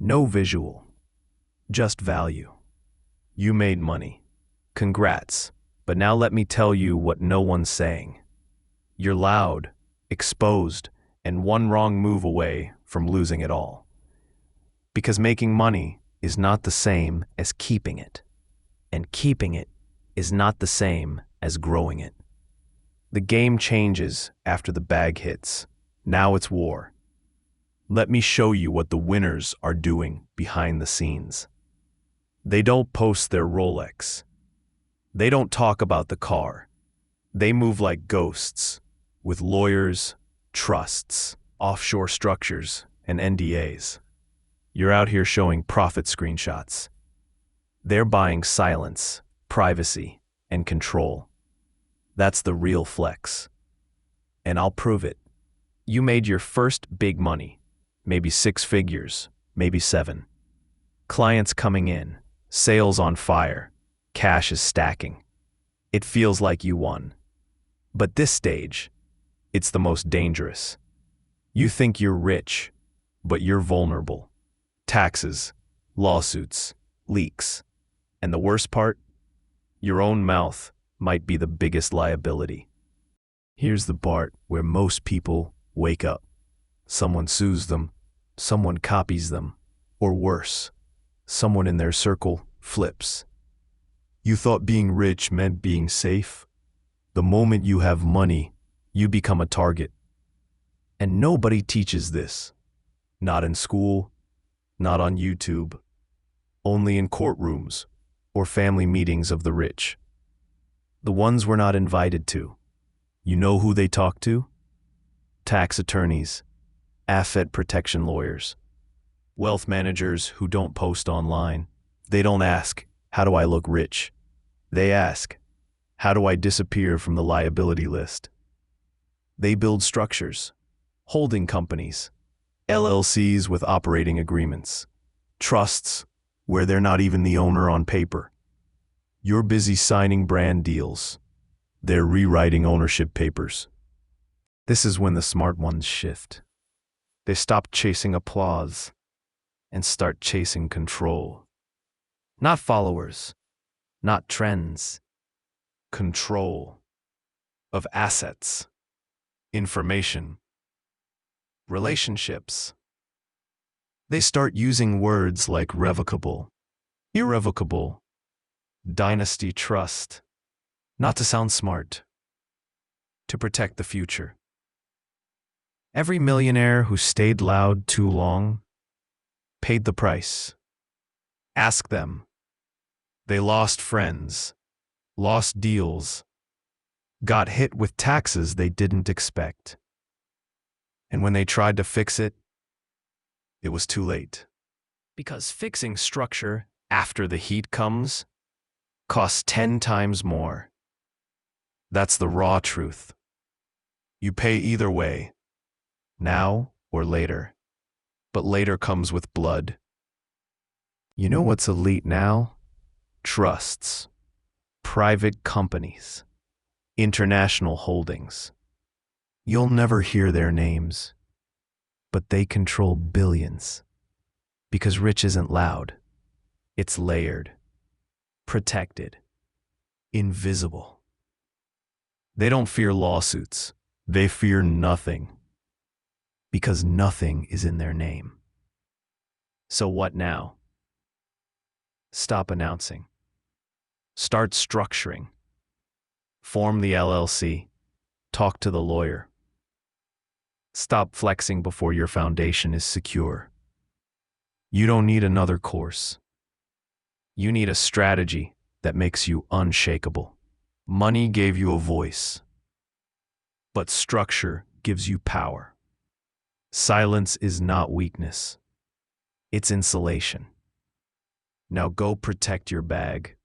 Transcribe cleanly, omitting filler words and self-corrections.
No visual, just value. You made money. Congrats. But now let me tell you what no one's saying. You're loud, exposed, and one wrong move away from losing it all. Because making money is not the same as keeping it. And keeping it is not the same as growing it. The game changes after the bag hits. Now it's war. Let me show you what the winners are doing behind the scenes. They don't post their Rolex. They don't talk about the car. They move like ghosts, with lawyers, trusts, offshore structures, and NDAs. You're out here showing profit screenshots. They're buying silence, privacy, and control. That's the real flex. And I'll prove it. You made your first big money, maybe 6 figures, maybe 7. Clients coming in, sales on fire, cash is stacking. It feels like you won. But this stage, it's the most dangerous. You think you're rich, but you're vulnerable. Taxes, lawsuits, leaks. And the worst part? Your own mouth might be the biggest liability. Here's the part where most people wake up. Someone sues them, someone copies them, or worse, someone in their circle flips. You thought being rich meant being safe? The moment you have money, you become a target. And nobody teaches this. Not in school, not on YouTube, only in courtrooms or family meetings of the rich. The ones we're not invited to. You know who they talk to? Tax attorneys, asset protection lawyers, wealth managers who don't post online. They don't ask, how do I look rich? They ask, how do I disappear from the liability list? They build structures, holding companies, LLCs with operating agreements, trusts where they're not even the owner on paper. You're busy signing brand deals. They're rewriting ownership papers. This is when the smart ones shift. They stop chasing applause and start chasing control. Not followers, not trends. Control of assets, information, relationships. They start using words like revocable, irrevocable, dynasty trust, not to sound smart, to protect the future. Every millionaire who stayed loud too long paid the price. Ask them. They lost friends, lost deals, got hit with taxes they didn't expect. And when they tried to fix it, it was too late. Because fixing structure after the heat comes costs 10 times more. That's the raw truth. You pay either way, now or later. But later comes with blood. You know what's elite now? Trusts, private companies, international holdings. You'll never hear their names, but they control billions. Because rich isn't loud. It's layered, protected, invisible. They don't fear lawsuits. They fear nothing. Because nothing is in their name. So what now? Stop announcing. Start structuring. Form the LLC. Talk to the lawyer. Stop flexing before your foundation is secure. You don't need another course. You need a strategy that makes you unshakable. Money gave you a voice, but structure gives you power. Silence is not weakness. It's insulation. Now go protect your bag.